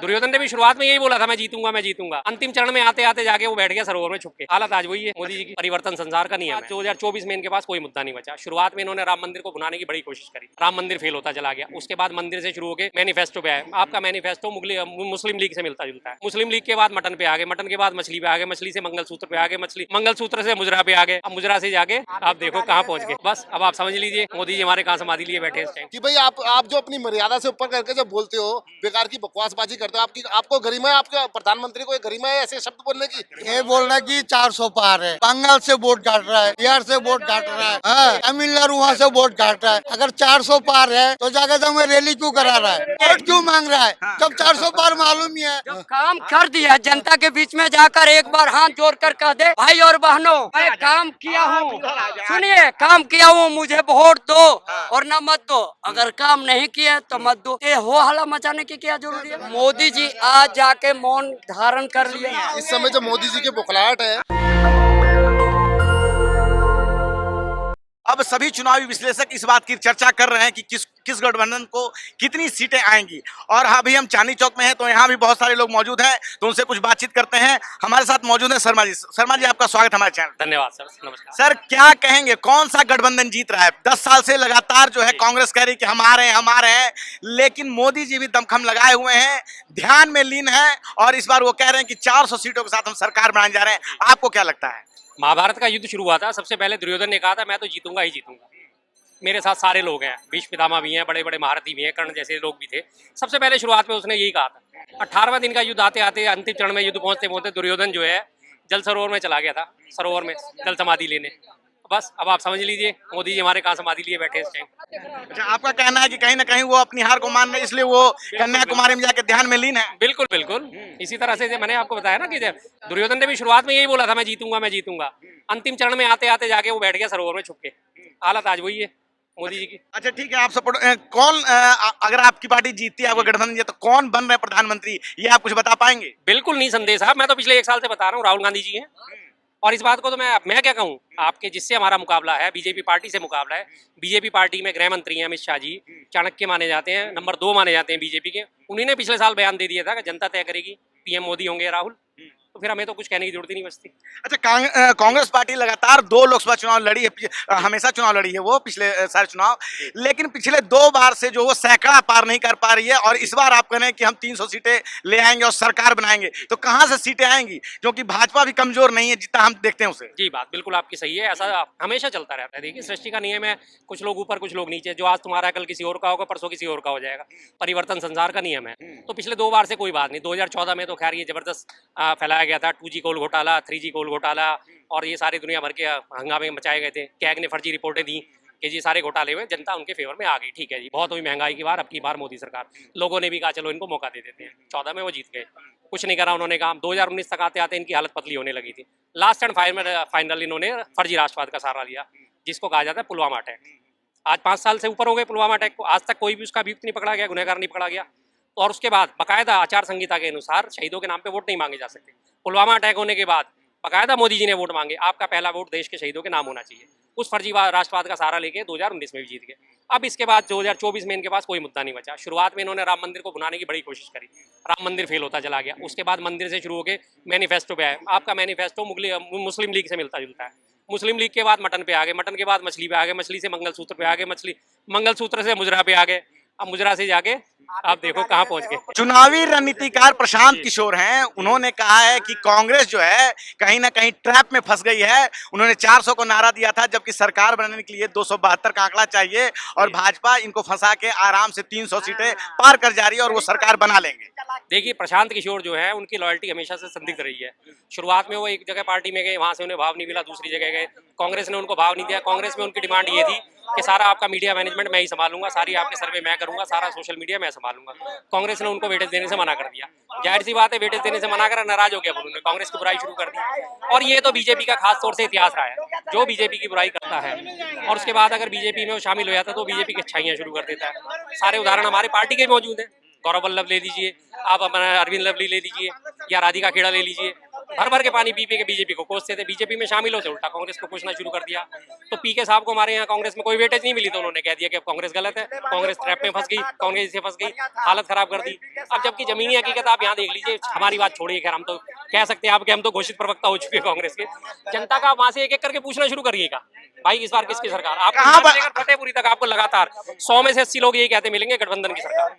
दुर्योधन ने भी शुरुआत में यही बोला था, मैं जीतूंगा। अंतिम चरण में आते आते जाके वो बैठ गया सरोवर में छुप के। हालत आज वही है। मोदी जी की परिवर्तन संसार का नियम है। 2024 में इनके पास कोई मुद्दा नहीं बचा। शुरुआत में इन्होंने राम मंदिर को भुनाने की बड़ी कोशिश करी, राम मंदिर फेल होता चला गया। उसके बाद मंदिर से शुरू होकर मैनिफेस्टो पे आए। आपका मैनिफेस्टो मुस्लिम लीग से मिलता जुलता है। मुस्लिम लीग के बाद मटन पे आ गए, मटन के बाद मछली पे आ गए, मछली से मंगलसूत्र पे आ गए, मंगलसूत्र से मुजरा पे आ गए, अब मुजरा से जाके आप देखो कहाँ पहुंच गए। बस अब आप समझ लीजिए मोदी जी हमारे कहाँ समाधि लिए बैठे इस टाइम कि भाई आप जो अपनी मर्यादा से ऊपर करके जब बोलते हो, बेकार की बकवासबाजी करते हो, आपको गरिमा है, आपके प्रधानमंत्री को गरिमा है ऐसे शब्द बोलने की? ये बोल रहा है कि 400 पार है, बंगाल से वोट काट रहा है, बिहार से वोट काट रहा है, तमिलनाडु वहाँ से वोट काट रहा है। अगर 400 पार है तो जाकर तो हमें रैली क्यों करा रहा है, वोट क्यों मांग रहा है, जब 400 पार मालूम ही है। जब काम कर दिया, जनता के बीच में जाकर एक बार हाथ जोड़कर कह दे, भाई और बहनों मैं काम किया हूँ, सुनिए काम किया हूँ, मुझे वोट दो और न मत दो। अगर काम नहीं किया तो मत दो। ये हो हल्ला मचाने की क्या जरूरी है? मोदी जी आज जाके मौन धारण कर लिया। इस समय जो मोदी जी की बौखलाहट है, अब सभी चुनावी विश्लेषक इस बात की चर्चा कर रहे हैं कि किस गठबंधन को कितनी सीटें आएंगी। और अभी हम चांदनी चौक में हैं तो यहाँ भी बहुत सारे लोग मौजूद हैं, तो उनसे कुछ बातचीत करते हैं। हमारे साथ मौजूद हैं शर्मा जी। शर्मा जी, आपका स्वागत हमारे चैनल। धन्यवाद सर, नमस्कार सर, क्या कहेंगे, कौन सा गठबंधन जीत रहा है? 10 साल से लगातार जो है कांग्रेस कह रही कि हम आ रहे हैं, लेकिन मोदी जी भी दमखम लगाए हुए हैं, ध्यान में लीन है, और इस बार वो कह रहे हैं कि 400 सीटों के साथ हम सरकार बनाने जा रहे हैं। आपको क्या लगता है? महाभारत का युद्ध शुरू हुआ था, सबसे पहले दुर्योधन ने कहा था मैं तो जीतूंगा ही जीतूंगा। मेरे साथ सारे लोग हैं, भीष्म पितामह भी हैं, बड़े बड़े महारथी भी हैं, कर्ण जैसे लोग भी थे। सबसे पहले शुरुआत में उसने यही कहा था। 18वें दिन का युद्ध आते आते अंतिम चरण में युद्ध पहुंचते पहुंचते दुर्योधन जो है जल सरोवर में चला गया था, सरोवर में जल समाधि लेने। बस अब आप समझ लीजिए मोदी जी हमारे कहाँ समाधि लिए बैठे इस टाइम। अच्छा, आपका कहना है कि कहीं ना कहीं वो अपनी हार को मान रहे, इसलिए वो कन्याकुमारी में जाके ध्यान में लीन है। बिल्कुल बिल्कुल, इसी तरह से मैंने आपको बताया ना कि दुर्योधन ने भी शुरुआत में यही बोला था, मैं जीतूंगा। अंतिम चरण में आते आते जाके वो बैठ गया सरोवर में छुप के। हालत आज वही है मोदी जी की। अच्छा ठीक है, आप सपोर्ट कौन अगर आपकी पार्टी जीतती है, आपको गठबंधन जीते, तो कौन बन रहे हैं प्रधानमंत्री, ये आप कुछ बता पाएंगे? बिल्कुल नहीं संदेह साहब, मैं तो पिछले 1 साल से बता रहा हूँ राहुल गांधी जी हैं। और इस बात को तो मैं क्या कहूँ, आपके जिससे हमारा मुकाबला है बीजेपी पार्टी से मुकाबला है। बीजेपी पार्टी में गृह मंत्री हैं अमित शाह जी, चाणक्य माने जाते हैं, नंबर 2 माने जाते हैं बीजेपी के। उन्हीं ने पिछले साल बयान दे दिया था कि जनता तय करेगी, पीएम मोदी होंगे राहुल। तो फिर हमें तो कुछ कहने की जरूरत ही नहीं बचती। अच्छा, कांग्रेस पार्टी लगातार 2 लोकसभा चुनाव लड़ी है, हमेशा चुनाव लड़ी है वो पिछले सारे चुनाव, लेकिन पिछले 2 बार से जो वो सैकड़ा पार नहीं कर पा रही है। और इस बार आप कह रहे हैं कि हम 300 सीटें ले आएंगे और सरकार बनाएंगे, तो कहां से सीटें आएंगी? क्योंकि भाजपा भी कमजोर नहीं है जितना हम देखते हैं उसे। जी, बात बिल्कुल आपकी सही है, ऐसा हमेशा चलता रहता है। देखिए सृष्टि का नियम है, कुछ लोग ऊपर कुछ लोग नीचे। जो आज तुम्हारा कल किसी और का होगा, परसों किसी और का हो जाएगा। परिवर्तन संसार का नियम है। तो पिछले 2 बार से कोई बात नहीं। 2014 में तो खैर ये जबरदस्त फैलाया गया था, 2G कोल घोटाला, 3G कोल घोटाला, और ये सारी दुनिया भर के हंगामे मचाए गए थे। कैग ने फर्जी रिपोर्टें दी कि ये सारे घोटाले हुए, जनता उनके फेवर में आ गई। ठीक है जी, बहुत हुई महंगाई की बार, अब की बार मोदी सरकार। लोगों ने भी कहा चलो इनको मौका दे देते हैं। 14 में वो जीत गए, कुछ नहीं करा उन्होंने काम। 2019 तक आते आते इनकी हालत पतली होने लगी थी। लास्ट एंड फाइनल इन्होंने फर्जी राष्ट्रवाद का सहारा लिया, जिसको कहा जाता है पुलवामा अटैक। आज 5 साल से ऊपर हो गए पुलवामा अटैक को, आज तक कोई भी उसका अभियुक्त नहीं पकड़ा गया, गुनहगार नहीं पकड़ा गया। और उसके बाद बाकायदा आचार संहिता के अनुसार शहीदों के नाम पे वोट नहीं मांगे जा सकते। पुलवामा अटैक होने के बाद बाकायदा मोदी जी ने वोट मांगे, आपका पहला वोट देश के शहीदों के नाम होना चाहिए। उस फर्जी राष्ट्रवाद का सहारा लेके 2019 में भी जीत गए। अब इसके बाद 2024 में इनके पास कोई मुद्दा नहीं बचा। शुरुआत में इन्होंने राम मंदिर को भुनाने की बड़ी कोशिश करी, राम मंदिर फेल होता चला गया। उसके बाद मंदिर से शुरू होकर मैनिफेस्टो पे आए। आपका मैनिफेस्टो मुस्लिम लीग से मिलता जुलता है। मुस्लिम लीग के बाद मटन पे आ गए, मटन के बाद मछली पे आ गए, मछली से मंगलसूत्र पे आ गए, मंगलसूत्र से मुजरा पे आ गए, अब मुजरा से जाके आप देखो कहाँ पहुंच गए। चुनावी रणनीतिकार प्रशांत किशोर हैं, उन्होंने कहा है कि कांग्रेस जो है कहीं ना कहीं ट्रैप में फंस गई है। उन्होंने 400 को नारा दिया था, जबकि सरकार बनाने के लिए 272 का आंकड़ा चाहिए, और भाजपा इनको फंसा के आराम से 300 सीटें पार कर जा रही है और वो सरकार बना लेंगे। देखिए प्रशांत किशोर जो है उनकी लॉयल्टी हमेशा से संदिग्ध रही है। शुरुआत में वो एक जगह पार्टी में गए, वहां से उन्हें भाव नहीं मिला, दूसरी जगह गए, कांग्रेस ने उनको भाव नहीं दिया। कांग्रेस में उनकी डिमांड ये थी कि सारा आपका मीडिया मैनेजमेंट मैं ही संभालूंगा, सारी आपके सर्वे मैं करूंगा, सारा सोशल मीडिया मैं संभालूंगा। कांग्रेस ने उनको वेटेज देने से मना कर दिया। जाहिर सी बात है, वेटेज देने से मना कर नाराज हो गया, उन्होंने कांग्रेस की बुराई शुरू कर दी। और ये तो बीजेपी का खास तौर से इतिहास रहा है, जो बीजेपी की बुराई करता है और उसके बाद अगर बीजेपी में वो शामिल हो जाता है तो बीजेपी की अच्छाइयां शुरू कर देता है। सारे उदाहरण हमारे पार्टी के मौजूद हैं। गौरव वल्लभ ले लीजिए, आप अपना अरविंद लवली ले लीजिए, या राधिका खेड़ा ले लीजिए। भर भर के पानी पी पी के बीजेपी को कोसते थे, बीजेपी में शामिल होते उल्टा कांग्रेस को कोसना शुरू कर दिया। तो पीके साहब को हमारे यहाँ कांग्रेस में कोई वेटेज नहीं मिली, तो उन्होंने कह दिया कि कांग्रेस गलत है, कांग्रेस ट्रैप में फंस गई, कांग्रेस से फंस गई, हालत खराब कर दी। अब जबकि जमीनी हकीकत आप यहाँ देख लीजिए, हमारी बात छोड़िए, खैर हम तो कह सकते हैं आपके, हम तो घोषित प्रवक्ता हो चुके हैं कांग्रेस के। जनता का वहां से एक एक करके पूछना शुरू करिएगा, भाई इस बार किसकी सरकार? आप फतेहपुरी तक आपको लगातार 100 में से 80 लोग यही कहते मिलेंगे गठबंधन की सरकार।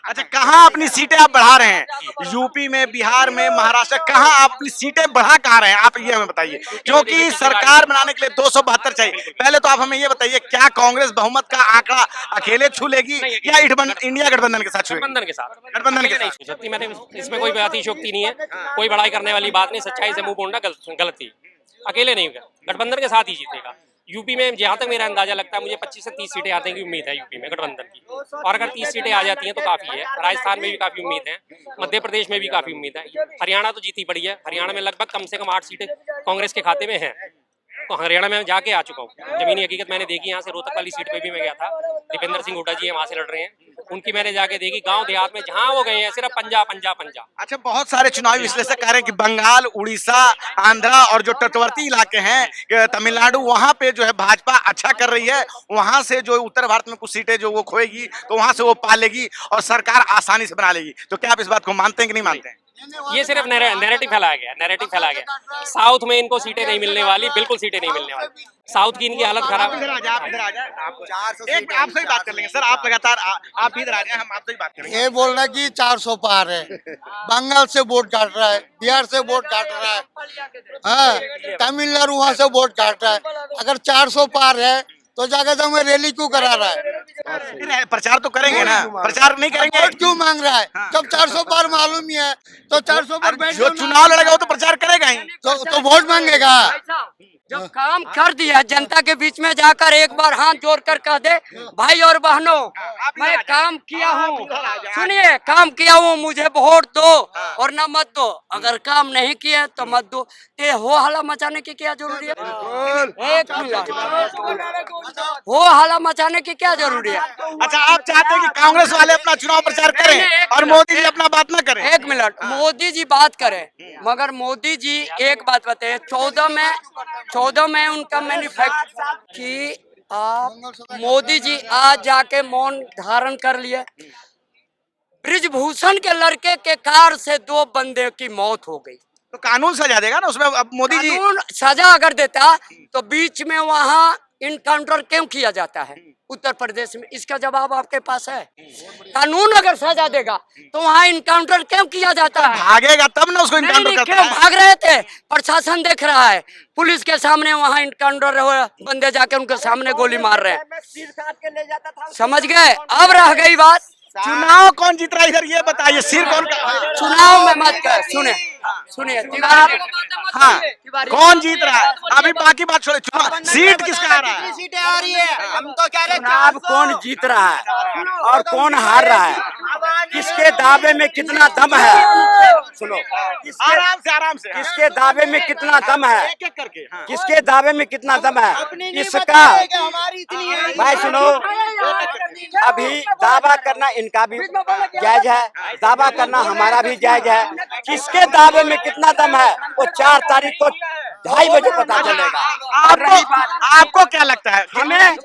अच्छा, कहाँ अपनी सीटें आप बढ़ा रहे हैं? यूपी में, बिहार में, महाराष्ट्र, कहाँ आप अपनी सीटें बढ़ा कहाँ रहे हैं? आप ये हमें बताइए, क्योंकि सरकार बनाने के लिए 272 चाहिए। पहले तो आप हमें ये बताइए, क्या कांग्रेस बहुमत का आंकड़ा अकेले छू लेगी या इंडिया गठबंधन के साथ छूएगी? गठबंधन के साथ, गठबंधन के नहीं छू सकती। मैंने इसमें कोई अतिशयोक्ति नहीं है, कोई बड़ाई करने वाली बात नहीं, सच्चाई से मुंह मोड़ना गलत थी। अकेले नहीं, गठबंधन के साथ ही जीतेगा। यूपी में जहाँ तक मेरा अंदाजा लगता है, मुझे 25 से 30 सीटें आने की उम्मीद है यूपी में गठबंधन की, और अगर 30 सीटें आ जाती हैं तो काफी है। राजस्थान में भी काफी उम्मीद है, मध्य प्रदेश में भी काफी उम्मीद है, हरियाणा तो जीती पड़ी है। हरियाणा में लगभग कम से कम 8 सीटें कांग्रेस के खाते में हैं। तो हरियाणा में जाके आ चुका हूँ, जमीनी हकीकत मैंने देखी। यहाँ से रोहतक वाली सीट पे भी मैं गया था, दीपेंद्र सिंह हुड्डा जी वहाँ से लड़ रहे हैं, उनकी मैंने जाके देखी। गांव देहात में जहाँ वो गए हैं सिर्फ पंजाब। अच्छा, बहुत सारे चुनावी विश्लेषक कह रहे हैं कि बंगाल, उड़ीसा, आंध्रा और जो तटवर्ती इलाके हैं, तमिलनाडु, वहां पे जो है भाजपा अच्छा कर रही है। वहां से जो उत्तर भारत में कुछ सीटें जो वो खोएगी, तो वहां से वो पा लेगी और सरकार आसानी से बना लेगी। तो क्या आप इस बात को मानते हैं कि नहीं मानते हैं? ये सिर्फ नैरेटिव फैलाया गया। साउथ में इनको सीटें नहीं मिलने वाली, बिल्कुल सीटें नहीं मिलने वाली। साउथ की इनकी हालत खराब है। आपसे ही बात कर लेंगे सर, आप लगातार आप भी इधर आ जाए, हम आपसे ही बात करेंगे। ये बोल रहा है कि 400 पार है, बंगाल से वोट काट रहा है, बिहार से वोट काट रहा है, हाँ, तमिलनाडु वहाँ से वोट काट रहा है। अगर 400 पार है तो जाकर तो हमें रैली क्यों करा रहा है? प्रचार तो करेंगे ना, प्रचार नहीं करेंगे? वोट क्यों मांग रहा है? जब 400 पार मालूम ही है तो 400 पर बैठ जो चुनाव लड़ेगा वो तो प्रचार करेगा ही, तो वोट मांगेगा। जब काम कर दिया, जनता के बीच में जाकर एक बार हाथ जोड़कर कह दे, भाई और बहनों, मैं काम किया हूँ, सुनिए, काम किया हूँ, मुझे वोट दो और ना मत दो। अगर काम नहीं किया तो मत दो। ये हो हल्ला मचाने की क्या जरूरी है? एक मिनट, हो हल्ला मचाने की क्या जरूरी है? अच्छा, आप चाहते हैं कि कांग्रेस वाले अपना चुनाव प्रचार करें और मोदी जी अपना बात ना करें? एक मिनट, मोदी जी बात करें, मगर मोदी जी एक बात बताए, 14 में उनका मैन्युफैक्चर कि आप मोदी जी आज जाके मौन धारण कर लिए। ब्रिजभूषण के लड़के के कार से 2 बंदे की मौत हो गई, तो कानून सजा देगा ना उसमें। अब मोदी जी कानून सजा अगर देता तो बीच में वहाँ इनकाउंटर क्यों किया जाता है उत्तर प्रदेश में? इसका जवाब आपके पास है? कानून अगर सजा देगा तो वहाँ इनकाउंटर क्यों किया जाता है? भागेगा तब ना उसको इनकाउंटर करता क्यों है। भाग रहे थे? प्रशासन देख रहा है, पुलिस के सामने वहाँ इनकाउंटर बंदे जाके उनके सामने गोली मार रहे हैं। समझ गए? अब रह गई बात, चुनाव कौन जीत रहा है इधर ये बताइए, सिर कौन चुनाव में मत कर, सुनिए तिवारी, हाँ, कौन जीत रहा है? अभी बाकी बात छोड़े, चुनाव सीट किसका आ रहा है? सीटें आ रही है, हम तो कह रहे चुनाव कौन जीत रहा है और कौन हार रहा है, किसके दावे में कितना दम है, सुनो, आराम से किसके दावे में कितना दम है, एक एक करके, हाँ। किसके दावे में कितना दम है, इसका हमारी इतनी है। भाई सुनो, अभी दावा करना इनका भी जायज है, दावा करना हमारा भी जायज है। किसके दावे में कितना दम है वो 4 तारीख को 2:30 बजे पता चलेगा। आपको क्या लगता है? हमें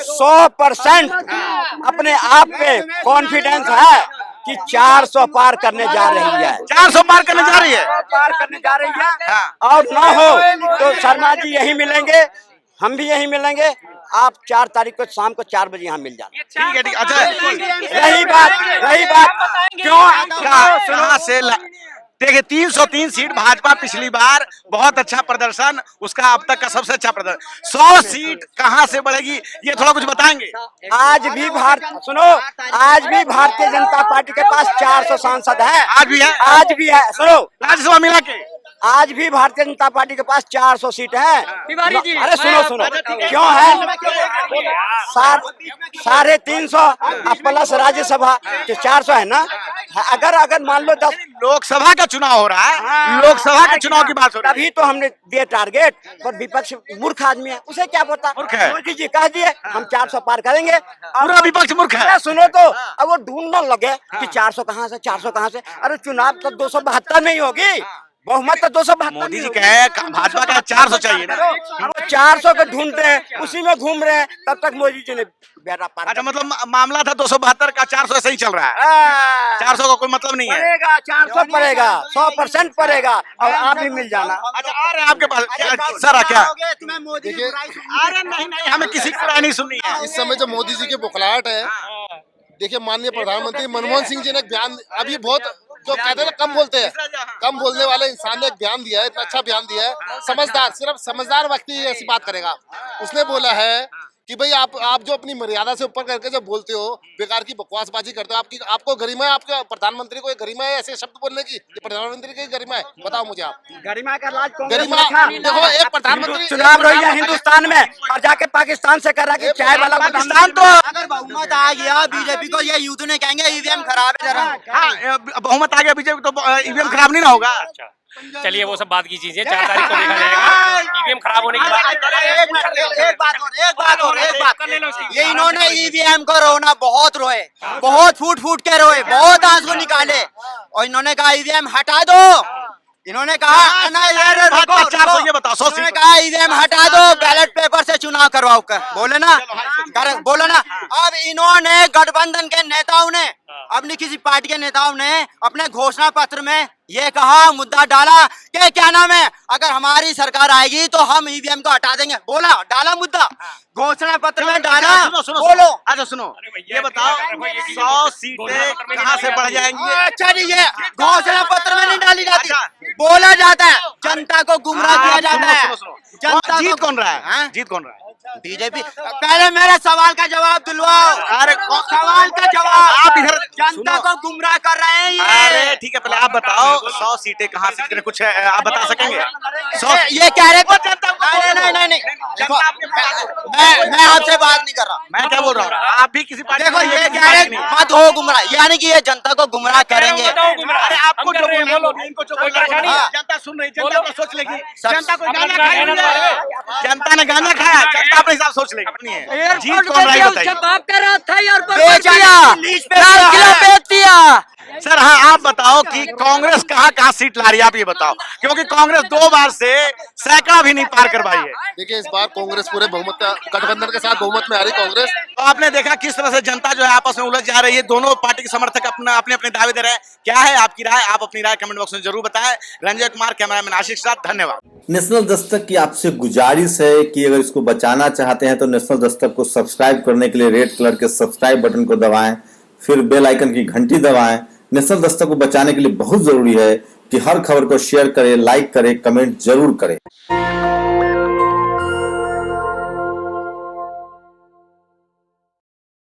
100% अपने आप पे कॉन्फिडेंस है कि 400 पार करने जा रही है, 400 पार करने जा रही है, पार करने जा रही है। और ना हो तो शर्मा जी यही मिलेंगे, हम भी यही मिलेंगे। आप 4 तारीख को शाम को 4 बजे यहाँ मिल जाना। ठीक है, ठीक। अच्छा, रही बात क्यों कहाँ से देखिए 303 सीट भाजपा, पिछली बार बहुत अच्छा प्रदर्शन, उसका अब तक का सबसे अच्छा प्रदर्शन। 100 सीट कहां से बढ़ेगी ये थोड़ा कुछ बताएंगे? आज भी आज भी भारतीय जनता पार्टी के पास 400 सांसद है। आज भी है? आज भी है। सुनो, राज्यसभा मिला के आज भी भारतीय जनता पार्टी के पास 400 सीट है। तिवारी जी, अरे सुनो, क्यों है 350 प्लस राज्यसभा तो 400 है ना। अगर मान लो 10 लोकसभा का चुनाव हो रहा है, लोकसभा के चुनाव की बात हो रही है। तभी तो हमने दिए टारगेट, पर विपक्ष मूर्ख आदमी है, उसे क्या पता। मूर्ख है। मोदी जी कह दिए हम 400 पार करेंगे, पूरा विपक्ष मूर्ख है। सुनो तो अब वो ढूंढने लगे कि 400 कहाँ से, 400 कहाँ से। अरे चुनाव तो 272 में ही होगी, बहुमत तो 272 मोदी जी कहे भाजपा का 400 चाहिए ना। अब 400 को ढूंढ रहे हैं, उसी में घूम रहे हैं, तब तक मोदी जी ने बेड़ा पार अच्छा मतलब मामला था 272 का, 400 ऐसे ही चल रहा है, 400 का कोई मतलब नहीं है। पड़ेगा 400 पड़ेगा, 100% पड़ेगा, और आप भी मिल जाना। अच्छा आ रहे हैं आपके पास सर क्या? तुम्हें मोदी देखिए अरे नहीं हमें किसी की राय नहीं सुननी है। इस समय जो मोदी जी की बौखलाहट है, देखिए माननीय प्रधानमंत्री मनमोहन सिंह जी ने एक बयान, अभी बहुत जो कहते हैं ना कम बोलते हैं, कम बोलने वाले इंसान ने एक बयान दिया है, इतना अच्छा बयान दिया है। समझदार, सिर्फ समझदार व्यक्ति ही ऐसी बात करेगा। उसने बोला है कि भाई आप जो अपनी मर्यादा से ऊपर करके जो बोलते हो, बेकार की बकवासबाजी करते हो, आपको गरिमा है, आपके प्रधानमंत्री को गरिमा है ऐसे शब्द बोलने की? ये प्रधानमंत्री की गरिमा है? बताओ मुझे आप। गरिमा का राज कांग्रेस गरिमा में था। देखो, एक प्रधानमंत्री चुनाव रही है हिंदुस्तान में, और जाके पाकिस्तान से कर रहा कि चाय वाला पाकिस्तान तो अगर बहुमत आ गया बीजेपी को, ये यूथ ने कहेंगे ईवीएम खराब है जरा। हाँ बहुमत आ गया बीजेपी तो ईवीएम खराब नहीं ना होगा। अच्छा चलिए वो सब बात की चीजें, 4 तारीख को देखा जाएगा ईवीएम खराब होने की बात। एक बात, ये इन्होंने ईवीएम को रोना बहुत रोए, बहुत फूट फूट के रोए, बहुत आंसू निकाले, और इन्होंने कहा ईवीएम हटा दो। इन्होंने कहा ये बताओ 100 इन्होंने कहा ईवीएम हटा दो, बैलेट पेपर से चुनाव करवाओ कर, बोले ना, बोलो ना। अब इन्होंने गठबंधन के नेताओं ने, अपनी किसी पार्टी के नेताओं ने अपने घोषणा पत्र में ये कहा, मुद्दा डाला कि क्या नाम है, अगर हमारी सरकार आएगी तो हम ईवीएम को हटा देंगे। बोला, डाला मुद्दा, घोषणा पत्र में डाला। बोलो, अच्छा सुनो, ये बताओ 100 सीटें कहाँ से बढ़ जाएंगी? अच्छा जी, ये घोषणा पत्र में नहीं डाली जाती, बोला जाता है, जनता को गुमराह किया जाता है। जनता जीत कौन रहा है? हाँ? जीत कौन रहा है? बीजेपी। पहले मेरे सवाल का जवाब दिलवाओ। अरे सवाल का जवाब, आप इधर जनता को गुमराह कर रहे हैं ये। अरे ठीक है, पहले आप बताओ 100 सीटें कहाँ से जीतने, कुछ आप बता सकेंगे? 100 ये कह रहे नहीं, मैं आपसे बात नहीं कर रहा। मैं क्या बोल रहा हूँ, आप भी किसी पार्टी देखो, में ये किसी कह रहे पार्टी में। मत हो गुमराह, यानी कि ये जनता को गुमराह करेंगे। अरे आपको जो बोलना है, इनको जो बोलना है, हाँ। जनता सुन रही, जनता तो सोच लेगी। सब- जनता को गाना खाया, जनता ने गाना खाया, जनता अपने हिसाब सोच लेगी। जीत कौन रहा है बताइए? बाप का रात था और बेच दिया, लाल किला बेच दिया। सर हाँ आप बताओ कि कांग्रेस कहाँ सीट ला रही है, आप ये बताओ, क्योंकि कांग्रेस 2 बार से सैकड़ा भी नहीं पार करवाई है। देखिए इस बार कांग्रेस पूरे बहुमत गठबंधन के साथ बहुमत में आ रही कांग्रेस। तो आपने देखा किस तरह से जनता जो है आपस में उलझ जा रही है, दोनों पार्टी के समर्थक अपने अपने दावे दे रहे हैं। क्या है आपकी राय? आप अपनी राय कमेंट बॉक्स में जरूर बताएं। रंजय कुमार, कैमरामैन आशीष के साथ, धन्यवाद। नेशनल दस्तक की आपसे गुजारिश है कि अगर इसको बचाना चाहते हैं तो नेशनल दस्तक को सब्सक्राइब करने के लिए रेड कलर के सब्सक्राइब बटन को दबाएं, फिर बेल आइकन की घंटी दबाएं। नेशनल दस्तक को बचाने के लिए बहुत जरूरी है कि हर खबर को शेयर करें, लाइक करें, कमेंट जरूर करें।